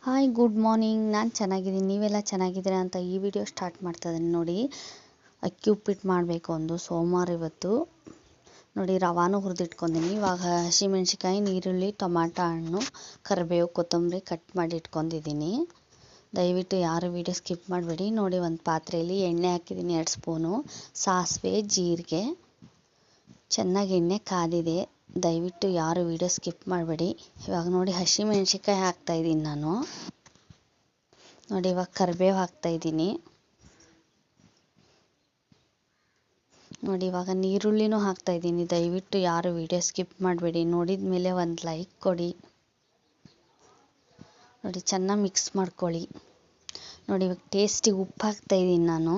Hi good morning. ನಾನು ಚೆನ್ನಾಗಿದ್ದೀನಿ, ನೀವೆಲ್ಲ ಚೆನ್ನಾಗಿದ್ದೀರಾ ಅಂತ ಈ ವಿಡಿಯೋ ಸ್ಟಾರ್ಟ್ ಮಾಡ್ತಾ ಇದ್ದೀನಿ. ನೋಡಿ, ಅಕ್ಕಿ ಉಪ್ಪಿಟ್ಟು ಮಾಡಬೇಕು ಒಂದು ಸೋಮವಾರ ಇವತ್ತು. ನೋಡಿ, ರವಾನು ಹುರಿದಿಟ್ಕೊಂಡಿನಿ. ಇವಾಗ ಹಸಿಮೆಣ್ಸಿಕಾಯಿ, ಈರುಳ್ಳಿ, ಟೊಮಾಟೊ ಹಣ್ಣು, ಕರಿಬೇವು, ಕೊತ್ತಂಬರಿ ಕಟ್ ಮಾಡಿ ಇಟ್ಕೊಂಡಿದ್ದೀನಿ. ದಯವಿಟ್ಟು ಯಾರು ವಿಡಿಯೋ ಸ್ಕಿಪ್ ಮಾಡಬೇಡಿ. ನೋಡಿ, ಒಂದು ಪಾತ್ರೆಯಲ್ಲಿ ಎಣ್ಣೆ ಹಾಕಿದ್ದೀನಿ 2 ಸ್ಪೂನು, ಸಾಸಿವೆ, ಜೀರಿಗೆ. ಚೆನ್ನಾಗಿ ಎಣ್ಣೆ ಕಾದಿದೆ. ದಯವಿಟ್ಟು ಯಾರು ವಿಡಿಯೋ ಸ್ಕಿಪ್ ಮಾಡಬೇಡಿ. ಇವಾಗ ನೋಡಿ, ಹಸಿಮೆಣ್ಸಿಕಾಯಿ ಹಾಕ್ತಾಯಿದ್ದೀನಿ ನಾನು. ನೋಡಿ, ಇವಾಗ ಕರಿಬೇವು ಹಾಕ್ತಾಯಿದ್ದೀನಿ. ನೋಡಿ, ಇವಾಗ ಈರುಳ್ಳಿನೂ ಹಾಕ್ತಾಯಿದ್ದೀನಿ. ದಯವಿಟ್ಟು ಯಾರು ವಿಡಿಯೋ ಸ್ಕಿಪ್ ಮಾಡಬೇಡಿ. ನೋಡಿದ ಮೇಲೆ ಒಂದು ಲೈಕ್ ಕೊಡಿ. ನೋಡಿ, ಚೆನ್ನಾಗಿ ಮಿಕ್ಸ್ ಮಾಡ್ಕೊಳ್ಳಿ. ನೋಡಿ, ಇವಾಗ ಟೇಸ್ಟಿಗೆ ಉಪ್ಪು ಹಾಕ್ತಾಯಿದ್ದೀನಿ ನಾನು.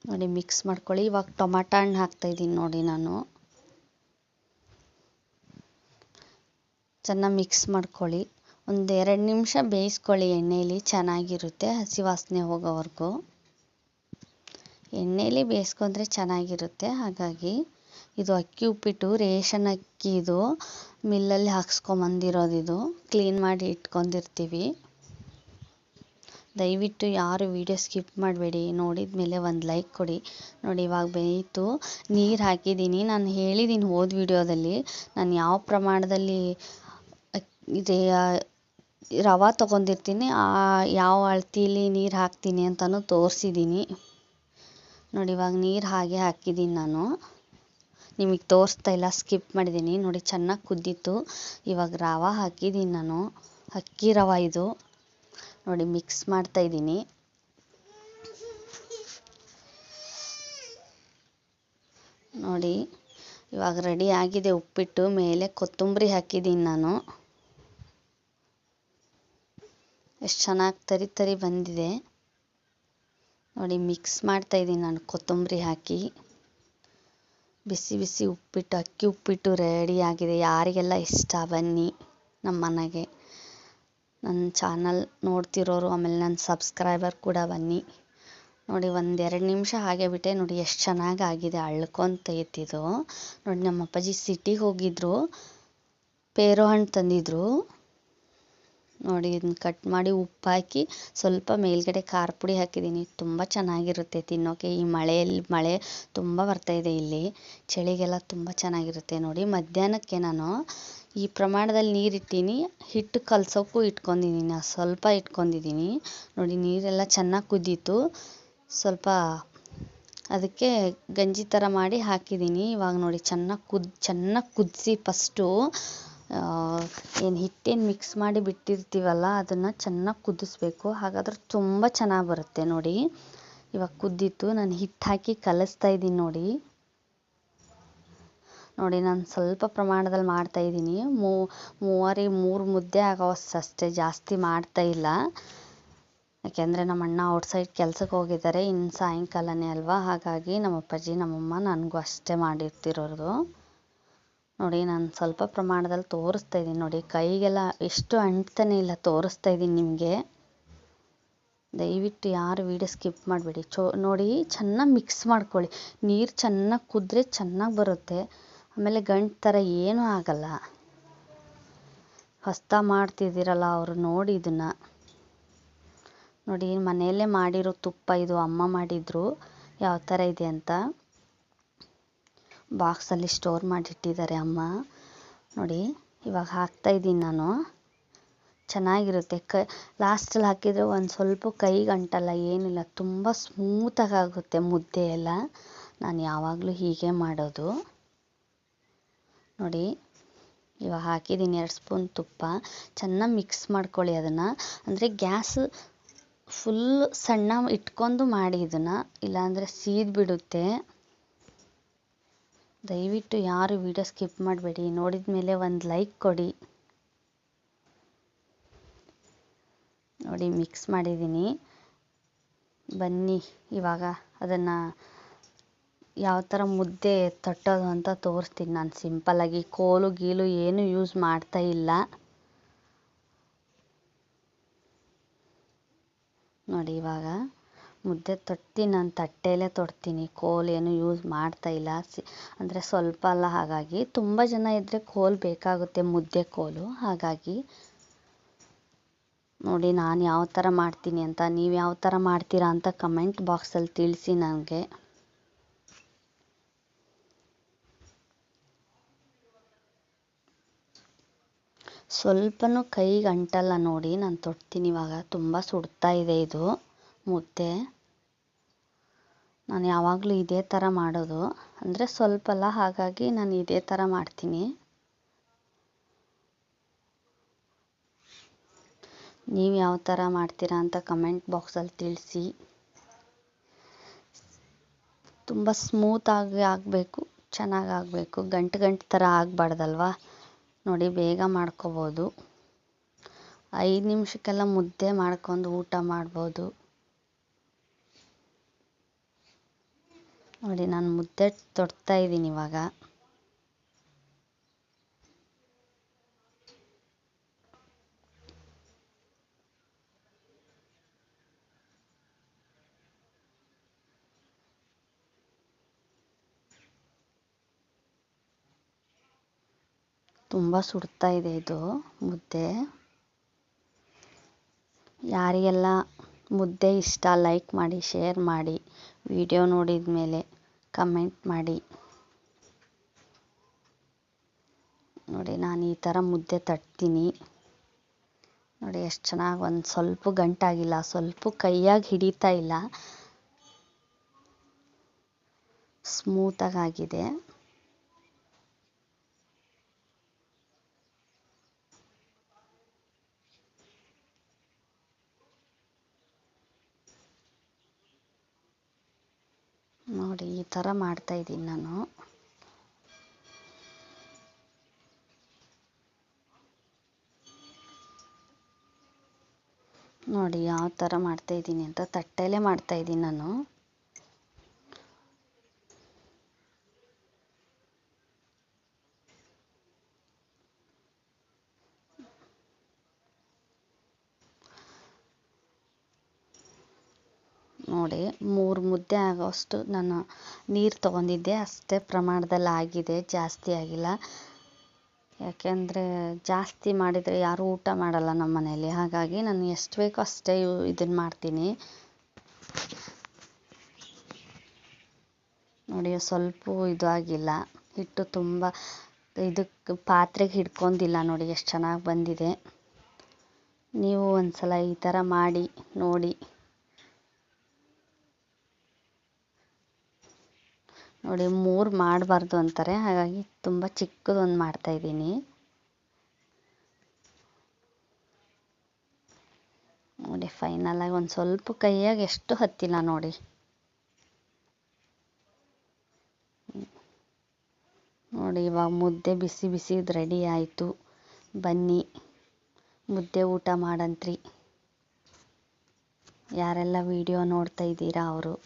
ನೋಡಿ, ಮಿಕ್ಸ್ ಮಾಡ್ಕೊಳ್ಳಿ. ಇವಾಗ ಟೊಮಾಟೊ ಹಣ್ಣು ಹಾಕ್ತಾಯಿದ್ದೀನಿ ನೋಡಿ ನಾನು. ಚೆನ್ನಾಗಿ ಮಿಕ್ಸ್ ಮಾಡ್ಕೊಳ್ಳಿ. ಒಂದು 2 ನಿಮಿಷ ಬೇಯಿಸ್ಕೊಳ್ಳಿ ಎಣ್ಣೆಯಲ್ಲಿ, ಚೆನ್ನಾಗಿರುತ್ತೆ ಹಸಿ ವಾಸನೆ ಹೋಗೋವರೆಗೂ. ಎಣ್ಣೆಯಲ್ಲಿ ಬೇಯಿಸ್ಕೊಂಡ್ರೆ ಚೆನ್ನಾಗಿರುತ್ತೆ. ಹಾಗಾಗಿ ಇದು ಅಕ್ಕಿ ಉಪ್ಪಿಟ್ಟು ರೇಷನ್ ಅಕ್ಕಿ, ಇದು ಮಿಲ್ಲಲ್ಲಿ ಹಾಕ್ಸ್ಕೊಂಬಂದಿರೋದು. ಇದು ಕ್ಲೀನ್ ಮಾಡಿ ಇಟ್ಕೊಂಡಿರ್ತೀವಿ. ದಯವಿಟ್ಟು ಯಾರು ವಿಡಿಯೋ ಸ್ಕಿಪ್ ಮಾಡಬೇಡಿ. ನೋಡಿದ ಮೇಲೆ ಒಂದು ಲೈಕ್ ಕೊಡಿ. ನೋಡಿ, ಇವಾಗ ಬೇಯಿತು. ನೀರು ಹಾಕಿದ್ದೀನಿ. ನಾನು ಹೇಳಿದ್ದೀನಿ ಹೋದ ವಿಡಿಯೋದಲ್ಲಿ ನಾನು ಯಾವ ಪ್ರಮಾಣದಲ್ಲಿ ರವೆ ತೊಗೊಂಡಿರ್ತೀನಿ, ಯಾವ ಅಳತೆಯಲ್ಲಿ ನೀರು ಹಾಕ್ತೀನಿ ಅಂತಲೂ ತೋರಿಸಿದ್ದೀನಿ. ನೋಡಿ, ಇವಾಗ ನೀರು ಹಾಗೆ ಹಾಕಿದ್ದೀನಿ ನಾನು. ನಿಮಗೆ ತೋರಿಸ್ತಾ ಇಲ್ಲ, ಸ್ಕಿಪ್ ಮಾಡಿದ್ದೀನಿ. ನೋಡಿ, ಚೆನ್ನಾಗಿ ಕುದ್ದಿತ್ತು. ಇವಾಗ ರವೆ ಹಾಕಿದ್ದೀನಿ ನಾನು. ಅಕ್ಕಿ ರವೆ ಇದು. ನೋಡಿ, ಮಿಕ್ಸ್ ಮಾಡ್ತಾಯಿದ್ದೀನಿ. ನೋಡಿ, ಇವಾಗ ರೆಡಿ ಆಗಿದೆ ಉಪ್ಪಿಟ್ಟು. ಮೇಲೆ ಕೊತ್ತಂಬರಿ ಹಾಕಿದ್ದೀನಿ ನಾನು. ಎಷ್ಟು ಚೆನ್ನಾಗಿ ತರಿ ತರಿ ಬಂದಿದೆ. ನೋಡಿ, ಮಿಕ್ಸ್ ಮಾಡ್ತಾಯಿದ್ದೀನಿ ನಾನು ಕೊತ್ತಂಬರಿ ಹಾಕಿ. ಬಿಸಿ ಬಿಸಿ ಉಪ್ಪಿಟ್ಟು, ಅಕ್ಕಿ ಉಪ್ಪಿಟ್ಟು ರೆಡಿ ಆಗಿದೆ. ಯಾರಿಗೆಲ್ಲ ಇಷ್ಟ ಬನ್ನಿ ನಮ್ಮ ಮನೆಗೆ. ನನ್ನ ಚಾನಲ್ ನೋಡ್ತಿರೋರು, ಆಮೇಲೆ ನನ್ನ ಸಬ್ಸ್ಕ್ರೈಬರ್ ಕೂಡ ಬನ್ನಿ. ನೋಡಿ, 1-2 ನಿಮಿಷ ಹಾಗೆ ಬಿಟ್ಟೆ. ನೋಡಿ, ಎಷ್ಟು ಚೆನ್ನಾಗಿ ಆಗಿದೆ, ಅಳ್ಕೊಂತೈತಿದು. ನೋಡಿ, ನಮ್ಮ ಅಪ್ಪಾಜಿ ಸಿಟಿಗೆ ಹೋಗಿದ್ರು, ಪೇರು ಹಣ್ಣು ತಂದಿದ್ರು. ನೋಡಿ, ಇದನ್ನ ಕಟ್ ಮಾಡಿ ಉಪ್ಪು ಹಾಕಿ ಸ್ವಲ್ಪ ಮೇಲ್ಗಡೆ ಖಾರ ಪುಡಿ ಹಾಕಿದ್ದೀನಿ. ತುಂಬ ಚೆನ್ನಾಗಿರುತ್ತೆ ತಿನ್ನೋಕ್ಕೆ. ಈ ಮಳೆ ತುಂಬ ಬರ್ತಾಯಿದೆ ಇಲ್ಲಿ, ಚಳಿಗೆಲ್ಲ ತುಂಬ ಚೆನ್ನಾಗಿರುತ್ತೆ. ನೋಡಿ, ಮಧ್ಯಾಹ್ನಕ್ಕೆ ನಾನು ಈ ಪ್ರಮಾಣದಲ್ಲಿ ನೀರಿಟ್ಟೀನಿ. ಹಿಟ್ಟು ಕಲಸೋಕ್ಕೂ ಇಟ್ಕೊಂಡಿದ್ದೀನಿ, ಸ್ವಲ್ಪ ಇಟ್ಕೊಂಡಿದ್ದೀನಿ. ನೋಡಿ, ನೀರೆಲ್ಲ ಚೆನ್ನಾಗಿ ಕುದ್ದೀತು. ಸ್ವಲ್ಪ ಅದಕ್ಕೆ ಗಂಜಿ ಥರ ಮಾಡಿ ಹಾಕಿದ್ದೀನಿ. ಇವಾಗ ನೋಡಿ, ಚೆನ್ನಾಗಿ ಕುದಿಸಿ ಫಸ್ಟು ಹಿಟ್ಟೇನು ಮಿಕ್ಸ್ ಮಾಡಿ ಬಿಟ್ಟಿರ್ತೀವಲ್ಲ, ಅದನ್ನು ಚೆನ್ನಾಗಿ ಕುದಿಸ್ಬೇಕು. ಹಾಗಾದ್ರೆ ತುಂಬ ಚೆನ್ನಾಗಿ ಬರುತ್ತೆ. ನೋಡಿ, ಇವಾಗ ಕುದ್ದಿತ್ತು. ನಾನು ಹಿಟ್ಟು ಹಾಕಿ ಕಲಿಸ್ತಾ ಇದ್ದೀನಿ. ನೋಡಿ, ನಾನು ಸ್ವಲ್ಪ ಪ್ರಮಾಣದಲ್ಲಿ ಮಾಡ್ತಾಯಿದ್ದೀನಿ. 3 ಮುದ್ದೆ ಆಗೋವಷ್ಟು ಅಷ್ಟೇ, ಜಾಸ್ತಿ ಮಾಡ್ತಾಯಿಲ್ಲ. ಯಾಕೆಂದರೆ ನಮ್ಮ ಅಣ್ಣ ಔಟ್ಸೈಡ್ ಕೆಲಸಕ್ಕೆ ಹೋಗಿದ್ದಾರೆ. ಇನ್ನು ಸಾಯಂಕಾಲನೇ ಅಲ್ವಾ, ಹಾಗಾಗಿ ನಮ್ಮ ಅಪ್ಪಾಜಿ ನಮ್ಮಮ್ಮ ನನಗೂ ಅಷ್ಟೇ ಮಾಡಿರ್ತಿರೋದು. ನೋಡಿ, ನಾನು ಸ್ವಲ್ಪ ಪ್ರಮಾಣದಲ್ಲಿ ತೋರಿಸ್ತಾ ಇದ್ದೀನಿ. ನೋಡಿ, ಕೈಗೆಲ್ಲ ಎಷ್ಟು ಅಂಟ್ತಾನೆ ಇಲ್ಲ, ತೋರಿಸ್ತಾ ಇದ್ದೀನಿ ನಿಮಗೆ. ದಯವಿಟ್ಟು ಯಾರು ವಿಡಿಯೋ ಸ್ಕಿಪ್ ಮಾಡಬೇಡಿ. ನೋಡಿ, ಚೆನ್ನಾಗಿ ಮಿಕ್ಸ್ ಮಾಡ್ಕೊಳ್ಳಿ. ನೀರು ಚೆನ್ನಾಗಿ ಕುದ್ರೆ ಚೆನ್ನಾಗಿ ಬರುತ್ತೆ. ಆಮೇಲೆ ಗಂಟು ಥರ ಏನೂ ಆಗಲ್ಲ. ಹೊಸ್ದಾಗಿ ಮಾಡ್ತಿದ್ದೀರಲ್ಲ ಅವರು ನೋಡಿ ಇದನ್ನು. ನೋಡಿ, ಮನೆಯಲ್ಲೇ ಮಾಡಿರೋ ತುಪ್ಪ ಇದು. ಅಮ್ಮ ಮಾಡಿದ್ರು. ಯಾವ ಥರ ಇದೆ ಅಂತ ಬಾಕ್ಸಲ್ಲಿ ಸ್ಟೋರ್ ಮಾಡಿಟ್ಟಿದ್ದಾರೆ ಅಮ್ಮ. ನೋಡಿ, ಇವಾಗ ಹಾಕ್ತಾಯಿದ್ದೀನಿ ನಾನು. ಚೆನ್ನಾಗಿರುತ್ತೆ. ಲಾಸ್ಟಲ್ಲಿ ಹಾಕಿದರೆ ಒಂದು ಸ್ವಲ್ಪ ಕೈಗೆ ಅಂಟಲ್ಲ, ಏನಿಲ್ಲ. ತುಂಬ ಸ್ಮೂತಾಗಿ ಆಗುತ್ತೆ ಮುದ್ದೆ ಎಲ್ಲ. ನಾನು ಯಾವಾಗಲೂ ಹೀಗೆ ಮಾಡೋದು. ನೋಡಿ, ಇವಾಗ ಹಾಕಿದ್ದೀನಿ 2 ಸ್ಪೂನ್ ತುಪ್ಪ. ಚೆನ್ನಾಗಿ ಮಿಕ್ಸ್ ಮಾಡ್ಕೊಳ್ಳಿ ಅದನ್ನು. ಅಂದರೆ ಗ್ಯಾಸ್ ಫುಲ್ ಸಣ್ಣ ಇಟ್ಕೊಂಡು ಮಾಡಿ ಇದನ್ನು, ಇಲ್ಲಾಂದರೆ ಸೀದ್ಬಿಡುತ್ತೆ. ದಯವಿಟ್ಟು ಯಾರು ವಿಡಿಯೋ ಸ್ಕಿಪ್ ಮಾಡಬೇಡಿ. ನೋಡಿದ ಮೇಲೆ ಒಂದು ಲೈಕ್ ಕೊಡಿ. ನೋಡಿ, ಮಿಕ್ಸ್ ಮಾಡಿದ್ದೀನಿ. ಬನ್ನಿ, ಇವಾಗ ಅದನ್ನು ಯಾವ ಥರ ಮುದ್ದೆ ತಟ್ಟೋದು ಅಂತ ತೋರಿಸ್ತೀನಿ. ನಾನು ಸಿಂಪಲ್ಲಾಗಿ ಕೋಲು ಗೀಲು ಏನು ಯೂಸ್ ಮಾಡ್ತಾ ಇಲ್ಲ. ನೋಡಿ, ಇವಾಗ ಮುದ್ದೆ ತೊಟ್ತೀನಿ, ನಾನು ತಟ್ಟೆಯಲ್ಲೇ ತೊಡ್ತೀನಿ, ಕೋಲ್ ಏನು ಯೂಸ್ ಮಾಡ್ತಾ ಇಲ್ಲ. ಅಂದರೆ ಸ್ವಲ್ಪ ಅಲ್ಲ, ಹಾಗಾಗಿ ತುಂಬ ಜನ ಇದ್ದರೆ ಕೋಲ್ ಬೇಕಾಗುತ್ತೆ, ಮುದ್ದೆ ಕೋಲು. ಹಾಗಾಗಿ ನೋಡಿ ನಾನು ಯಾವ ಥರ ಮಾಡ್ತೀನಿ ಅಂತ. ನೀವು ಯಾವ ಥರ ಮಾಡ್ತೀರಾ ಅಂತ ಕಮೆಂಟ್ ಬಾಕ್ಸಲ್ಲಿ ತಿಳಿಸಿ ನನಗೆ. ಸ್ವಲ್ಪನೂ ಕೈಗೆ ಅಂಟಲ್ಲ ನೋಡಿ. ನಾನು ತೊಡ್ತೀನಿ ಇವಾಗ. ತುಂಬ ಸುಡ್ತಾ ಇದೆ ಇದು ಮುದ್ದೆ. ನಾನು ಯಾವಾಗಲೂ ಇದೇ ಥರ ಮಾಡೋದು, ಅಂದರೆ ಸ್ವಲ್ಪ ಅಲ್ಲ, ಹಾಗಾಗಿ ನಾನು ಇದೇ ಥರ ಮಾಡ್ತೀನಿ. ನೀವು ಯಾವ ಥರ ಮಾಡ್ತೀರಾ ಅಂತ ಕಮೆಂಟ್ ಬಾಕ್ಸಲ್ಲಿ ತಿಳಿಸಿ. ತುಂಬ ಸ್ಮೂತಾಗಿ ಆಗಬೇಕು, ಚೆನ್ನಾಗಿ ಆಗಬೇಕು, ಗಂಟು ಥರ ಆಗಬಾರ್ದಲ್ವ. ನೋಡಿ ಬೇಗ ಮಾಡ್ಕೋಬೋದು. 5 ನಿಮಿಷಕ್ಕೆಲ್ಲ ಮುದ್ದೆ ಮಾಡ್ಕೊಂಡು ಊಟ ಮಾಡ್ಬೋದು. ನೋಡಿ ನಾನು ಮುದ್ದೆ ತೊಡ್ತಾ ಇದ್ದೀನಿ ಇವಾಗ. ತುಂಬ ಸುಡ್ತಾ ಇದೆ ಇದು ಮುದ್ದೆ. ಯಾರಿಗೆಲ್ಲ ಮುದ್ದೆ ಇಷ್ಟ ಲೈಕ್ ಮಾಡಿ, ಶೇರ್ ಮಾಡಿ, ವಿಡಿಯೋ ನೋಡಿದ ಮೇಲೆ ಕಮೆಂಟ್ ಮಾಡಿ. ನೋಡಿ ನಾನು ಈ ಥರ ಮುದ್ದೆ ತಟ್ತೀನಿ. ನೋಡಿ ಎಷ್ಟು ಚೆನ್ನಾಗಿ, ಒಂದು ಸ್ವಲ್ಪ ಗಂಟಾಗಿಲ್ಲ, ಸ್ವಲ್ಪ ಕೈಯಾಗಿ ಹಿಡಿತಾ ಇಲ್ಲ, ಸ್ಮೂತಾಗಿ ಆಗಿದೆ. ನೋಡಿ ಈ ಥರ ಮಾಡ್ತಾ ಇದ್ದೀನಿ ನಾನು. ನೋಡಿ ಯಾವ ಥರ ಮಾಡ್ತಾ ಇದ್ದೀನಿ ಅಂತ. ತಟ್ಟೆಯಲ್ಲೇ ಮಾಡ್ತಾ ಇದ್ದೀನಿ ನಾನು. ನೋಡಿ 3 ಮುದ್ದೆ ಆಗೋಷ್ಟು ನಾನು ನೀರು ತೊಗೊಂಡಿದ್ದೆ, ಅಷ್ಟೇ ಪ್ರಮಾಣದಲ್ಲಿ ಆಗಿದೆ, ಜಾಸ್ತಿ ಆಗಿಲ್ಲ. ಯಾಕೆಂದರೆ ಜಾಸ್ತಿ ಮಾಡಿದರೆ ಯಾರೂ ಊಟ ಮಾಡಲ್ಲ ನಮ್ಮ ಮನೇಲಿ. ಹಾಗಾಗಿ ನಾನು ಎಷ್ಟು ಬೇಕೋ ಅಷ್ಟೇ ಇದನ್ನು ಮಾಡ್ತೀನಿ. ನೋಡಿ ಸ್ವಲ್ಪ ಇದು ಆಗಿಲ್ಲ, ಹಿಟ್ಟು ತುಂಬ ಇದಕ್ಕೆ ಪಾತ್ರೆಗೆ ಹಿಡ್ಕೊಂಡಿಲ್ಲ. ನೋಡಿ ಎಷ್ಟು ಚೆನ್ನಾಗಿ ಬಂದಿದೆ. ನೀವು ಒಂದ್ಸಲ ಈ ಥರ ಮಾಡಿ ನೋಡಿ. ನೋಡಿ 3 ಮಾಡಬಾರ್ದು ಅಂತಾರೆ, ಹಾಗಾಗಿ ತುಂಬ ಚಿಕ್ಕದೊಂದು ಮಾಡ್ತಾಯಿದ್ದೀನಿ. ನೋಡಿ ಫೈನಲಾಗಿ ಒಂದು ಸ್ವಲ್ಪ ಕೈಯಾಗಿ ಎಷ್ಟು ಹತ್ತಿಲ್ಲ ನೋಡಿ. ನೋಡಿ ಇವಾಗ ಮುದ್ದೆ ಬಿಸಿ ಬಿಸಿದು ರೆಡಿ ಆಯಿತು. ಬನ್ನಿ ಮುದ್ದೆ ಊಟ ಮಾಡಂತ್ರಿ. ಯಾರೆಲ್ಲ ವಿಡಿಯೋ ನೋಡ್ತಾ ಇದ್ದೀರಾ ಅವರು.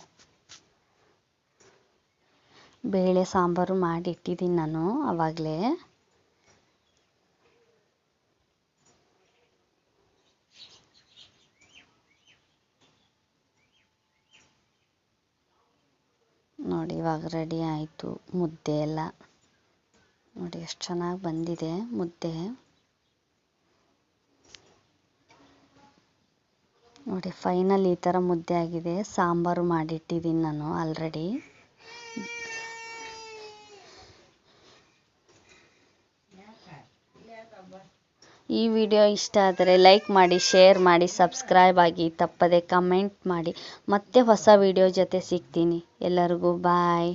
ಬೇಳೆ ಸಾಂಬಾರು ಮಾಡಿ ಇಟ್ಟಿದ್ದೀನಿ ನಾನು ಆವಾಗಲೇ. ನೋಡಿ ಇವಾಗ ರೆಡಿ ಆಯಿತು ಮುದ್ದೆ ಎಲ್ಲ. ನೋಡಿ ಎಷ್ಟು ಚೆನ್ನಾಗಿ ಬಂದಿದೆ ಮುದ್ದೆ. ನೋಡಿ ಫೈನಲ್ ಈ ಥರ ಮುದ್ದೆ ಆಗಿದೆ. ಸಾಂಬಾರು ಮಾಡಿಟ್ಟಿದ್ದೀನಿ ನಾನು ಆಲ್ರೆಡಿ. ಈ ವಿಡಿಯೋ ಇಷ್ಟ ಆದರೆ ಲೈಕ್ ಮಾಡಿ, ಶೇರ್ ಮಾಡಿ, ಸಬ್ಸ್ಕ್ರೈಬ್ ಆಗಿ, ತಪ್ಪದೆ ಕಮೆಂಟ್ ಮಾಡಿ. ಮತ್ತೆ ಹೊಸ ವಿಡಿಯೋ ಜೊತೆ ಸಿಗ್ತೀನಿ. ಎಲ್ಲರಿಗೂ ಬಾಯ್.